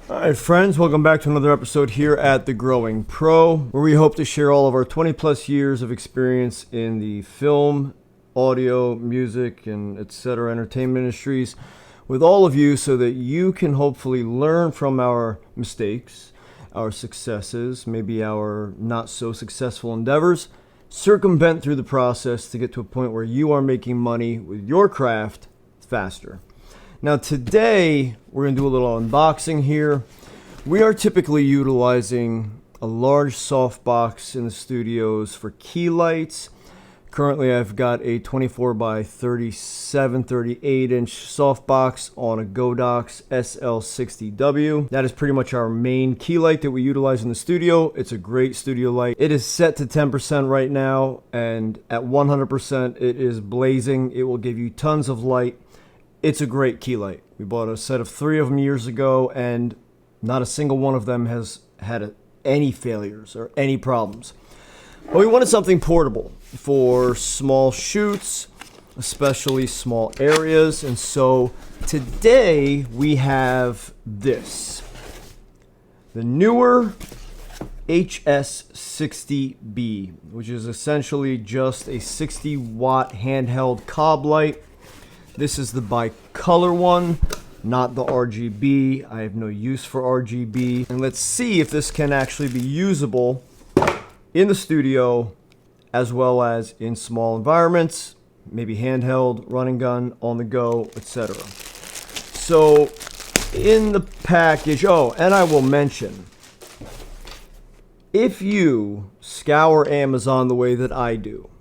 All right, friends, welcome back to another episode here at The Growing Pro, where we hope to share all of our 20 plus years of experience in the film, audio, music, and etc. entertainment industries with all of you so that you can hopefully learn from our mistakes, our successes, maybe our not so successful endeavors, circumvent through the process to get to a point where you are making money with your craft faster. Now today, we're going to do a little unboxing here. We are typically utilizing a large softbox in the studios for key lights. Currently, I've got a 24 by 37, 38 inch softbox on a Godox SL60W. That is pretty much our main key light that we utilize in the studio. It's a great studio light. It is set to 10% right now, and at 100% it is blazing. It will give you tons of light. It's a great key light. We bought a set of 3 of them years ago, and not a single one of them has had any failures or any problems. But we wanted something portable for small shoots, especially small areas. And so today we have this. The Neewer HS60B, which is essentially just a 60 watt handheld COB light. This is the bicolor one, not the RGB. I have no use for RGB. And let's see if this can actually be usable in the studio as well as in small environments, maybe handheld, running gun, on the go, etc. So in the package, oh, and I will mention, if you scour Amazon the way that I do,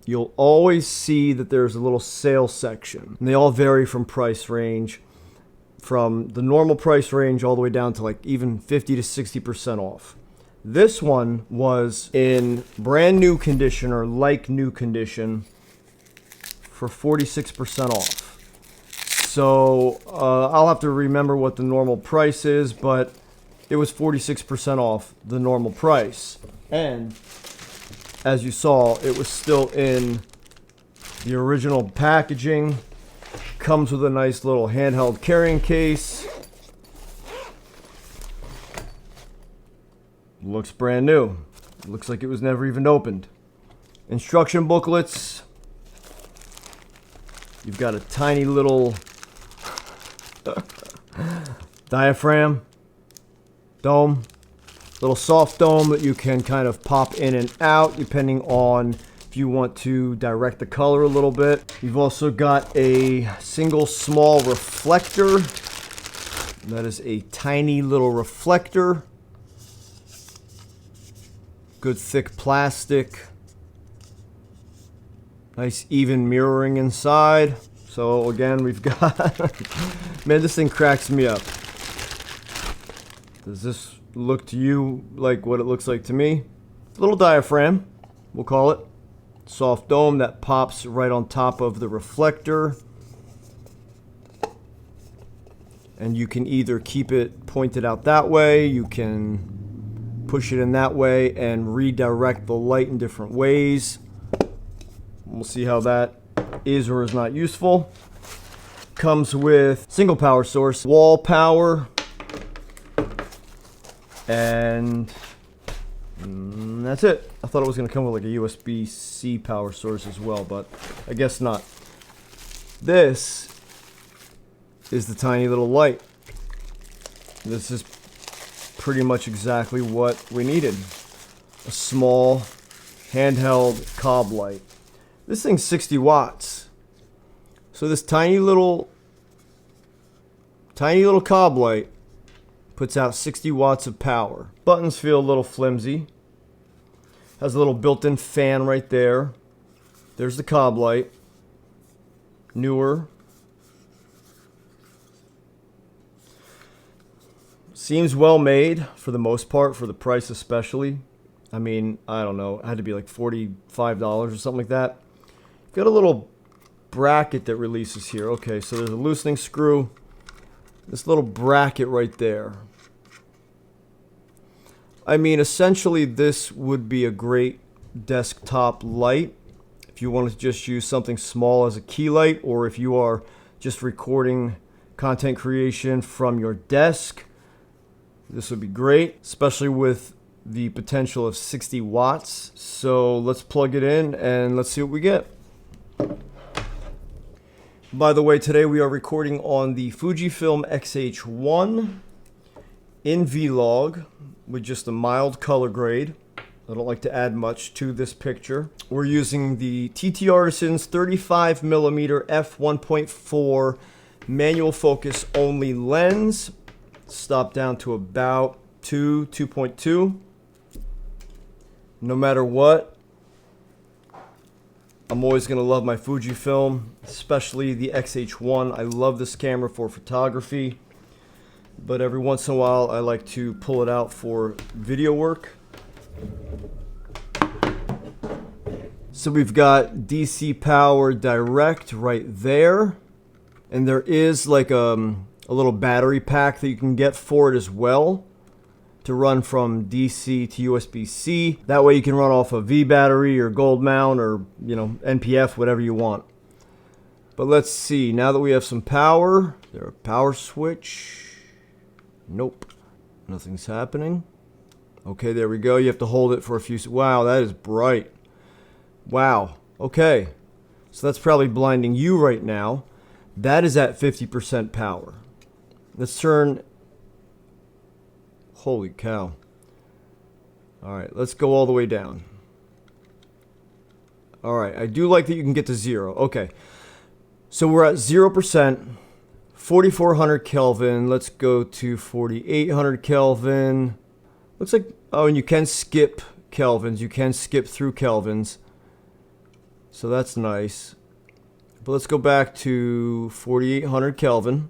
you'll always see that there's a little sales section. And they all vary from price range, from the normal price range all the way down to like even 50 to 60% off. This one was in brand new condition or like new condition for 46% off. So I'll have to remember what the normal price is, but it was 46% off the normal price. And as you saw, it was still in the original packaging. Comes with a nice little handheld carrying case. Looks brand new. Looks like it was never even opened. Instruction booklets. You've got a tiny little diaphragm, dome. Little soft dome that you can kind of pop in and out depending on if you want to direct the color a little bit. You've also got a single small reflector. That is a tiny little reflector. Good thick plastic. Nice even mirroring inside. So again, we've got, man, this thing cracks me up. Does this look to you like what it looks like to me? Little diaphragm, we'll call it. Soft dome that pops right on top of the reflector. And you can either keep it pointed out that way, you can push it in that way and redirect the light in different ways. We'll see how that is or is not useful. Comes with single power source, wall power, and that's it. I thought it was going to come with like a USB-C power source as well, but I guess not. This is the tiny little light. This is pretty much exactly what we needed. A small handheld COB light. This thing's 60 watts. So this tiny little COB light puts out 60 watts of power. Buttons feel a little flimsy. Has a little built-in fan right there. There's the COB light. Neewer. Seems well made for the most part, for the price especially. I mean, I don't know. It had to be like $45 or something like that. Got a little bracket that releases here. Okay, so there's a loosening screw. This little bracket right there. I mean, essentially this would be a great desktop light if you want to just use something small as a key light, or if you are just recording content creation from your desk. This would be great, especially with the potential of 60 watts. So let's plug it in and let's see what we get. By the way, today we are recording on the Fujifilm X-H1 in Vlog with just a mild color grade. I don't like to add much to this picture. We're using the TTArtisan's 35mm f1.4 manual focus only lens. Stop down to about 2.2. No matter what, I'm always going to love my Fujifilm, especially the X-H1. I love this camera for photography, but every once in a while I like to pull it out for video work. So we've got DC power direct right there, and there is like a little battery pack that you can get for it as well to run from DC to USB-C. That way you can run off a V battery or gold mount or, you know, NPF, whatever you want. But let's see, now that we have some power, is there a power switch? Nope, nothing's happening. Okay, there we go. You have to hold it for a few. Wow, that is bright. Wow. Okay, so that's probably blinding you right now. That is at 50% power. Let's turn. Holy cow. All right, let's go all the way down. All right, I do like that you can get to 0. Okay, so we're at 0%, 4400 Kelvin. Let's go to 4800 Kelvin. Looks like, oh, and you can skip Kelvins. You can skip through Kelvins. So that's nice. But let's go back to 4800 Kelvin.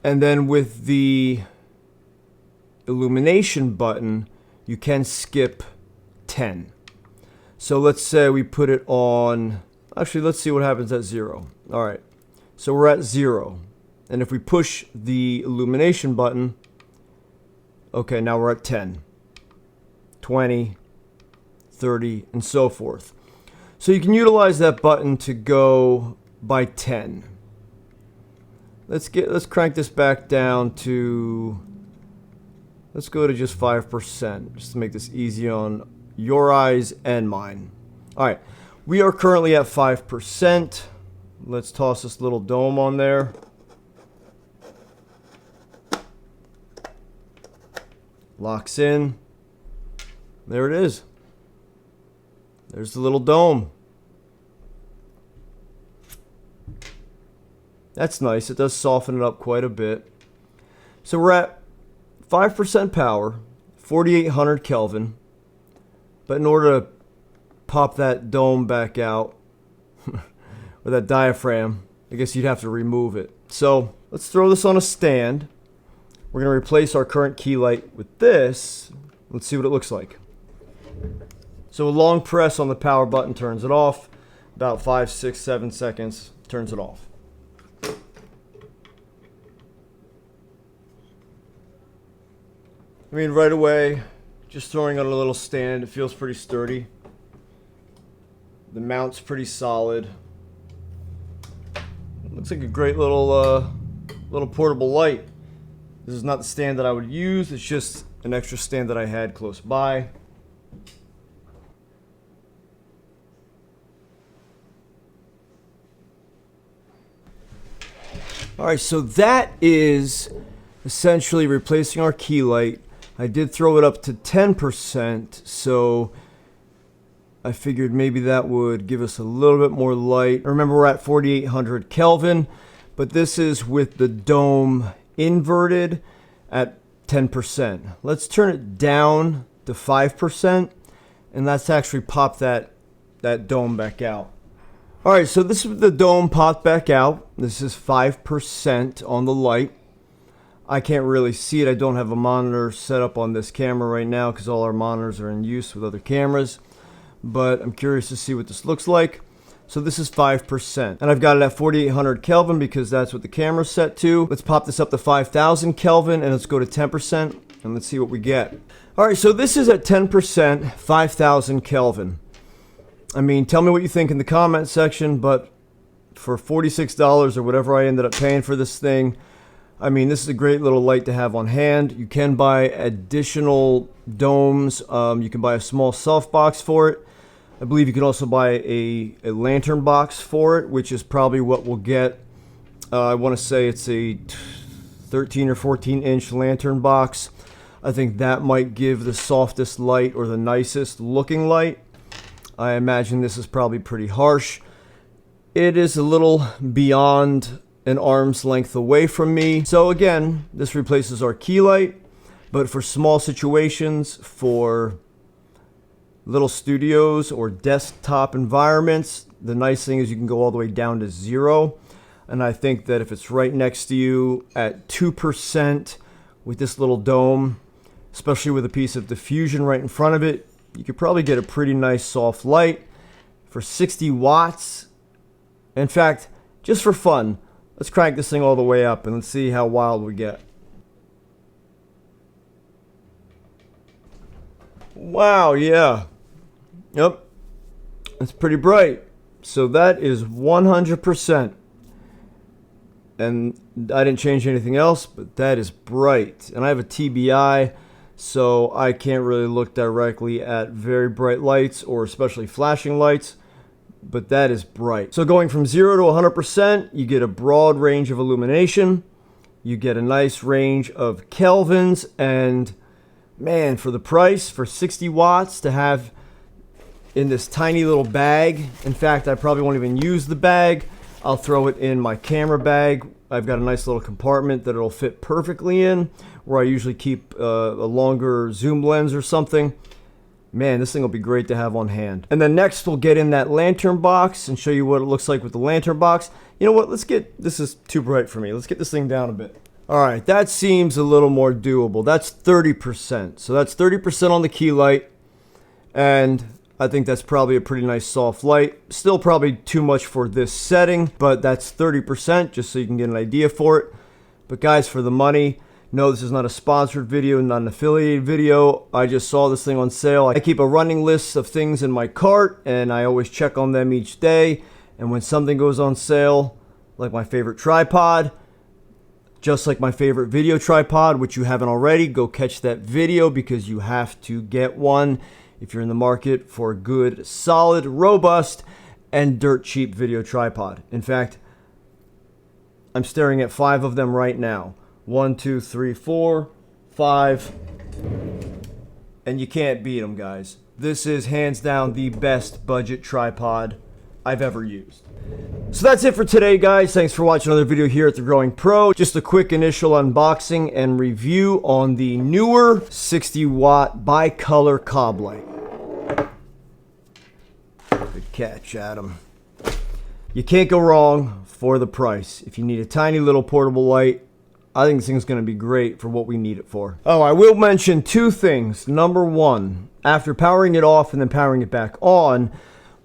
And then with the illumination button, you can skip 10. So let's say we put it on, actually let's see what happens at 0. All right, so we're at 0. And if we push the illumination button, okay, now we're at 10, 20, 30, and so forth. So you can utilize that button to go by 10. Let's crank this back down to, let's go to just 5%, just to make this easy on your eyes and mine. All right, we are currently at 5%. Let's toss this little dome on there. Locks in. There it is. There's the little dome. That's nice. It does soften it up quite a bit. So we're at 5% power, 4800 Kelvin. But in order to pop that dome back out, or that diaphragm, I guess you'd have to remove it. So let's throw this on a stand. We're going to replace our current key light with this. Let's see what it looks like. So a long press on the power button turns it off. About 5, 6, 7 seconds, turns it off. I mean, right away, just throwing it on a little stand, it feels pretty sturdy. The mount's pretty solid. Looks like a great little portable light. This is not the stand that I would use. It's just an extra stand that I had close by. All right, so that is essentially replacing our key light. I did throw it up to 10%, so I figured maybe that would give us a little bit more light. Remember, we're at 4800 Kelvin, but this is with the dome inverted at 10%. Let's turn it down to 5%, and let's actually pop that dome back out. All right, so this is the dome popped back out. This is 5% on the light. I can't really see it. I don't have a monitor set up on this camera right now because all our monitors are in use with other cameras. But I'm curious to see what this looks like. So this is 5%. And I've got it at 4800 Kelvin because that's what the camera's set to. Let's pop this up to 5000 Kelvin and let's go to 10% and let's see what we get. All right, so this is at 10%, 5000 Kelvin. I mean, tell me what you think in the comment section, but for $46 or whatever I ended up paying for this thing, I mean, this is a great little light to have on hand. You can buy additional domes. You can buy a small softbox for it. I believe you can also buy a lantern box for it, which is probably what we'll get. I want to say it's a 13 or 14 inch lantern box. I think that might give the softest light or the nicest looking light. I imagine this is probably pretty harsh. It is a little beyond an arm's length away from me. So again, this replaces our key light, but for small situations, for little studios or desktop environments, the nice thing is you can go all the way down to 0. And I think that if it's right next to you at 2% with this little dome, especially with a piece of diffusion right in front of it, you could probably get a pretty nice soft light for 60 watts. In fact, just for fun, let's crank this thing all the way up and let's see how wild we get. Wow, yeah. Yep. It's pretty bright. So that is 100%. And I didn't change anything else, but that is bright. And I have a TBI, so I can't really look directly at very bright lights or especially flashing lights, but that is bright. So going from 0 to 100%, you get a broad range of illumination. You get a nice range of kelvins, and man, for the price, for 60 watts to have in this tiny little bag. In fact, I probably won't even use the bag. I'll throw it in my camera bag. I've got a nice little compartment that it'll fit perfectly in, where I usually keep a longer zoom lens or something. Man, this thing will be great to have on hand. And then next we'll get in that lantern box and show you what it looks like with the lantern box. You know what, this is too bright for me. Let's get this thing down a bit. All right, that seems a little more doable. That's 30%. So that's 30% on the key light. And I think that's probably a pretty nice soft light. Still probably too much for this setting, but that's 30% just so you can get an idea for it. But guys, for the money, no, this is not a sponsored video, not an affiliated video. I just saw this thing on sale. I keep a running list of things in my cart and I always check on them each day. And when something goes on sale, like my favorite tripod, just like my favorite video tripod, which you haven't already, go catch that video because you have to get one if you're in the market for a good, solid, robust, and dirt cheap video tripod. In fact, I'm staring at 5 of them right now. 1, 2, 3, 4, 5. And you can't beat them, guys. This is hands down the best budget tripod I've ever used. So that's it for today, guys. Thanks for watching another video here at The Growing Pro. Just a quick initial unboxing and review on the Neewer 60-watt bicolor COB light. Good catch, Adam. You can't go wrong for the price. If you need a tiny little portable light, I think this thing's going to be great for what we need it for. Oh, I will mention 2 things. Number 1, after powering it off and then powering it back on,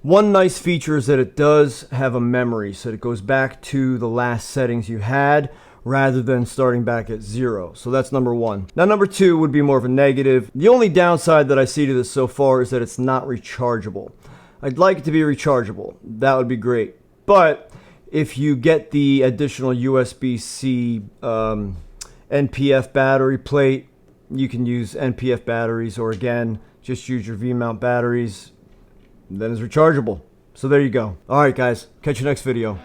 one nice feature is that it does have a memory, so it goes back to the last settings you had rather than starting back at 0. So that's number 1. Now number 2 would be more of a negative. The only downside that I see to this so far is that it's not rechargeable. I'd like it to be rechargeable. That would be great. But if you get the additional USB-C NPF battery plate, you can use NPF batteries, or again, just use your V-mount batteries. Then it's rechargeable. So there you go. All right, guys. Catch you next video.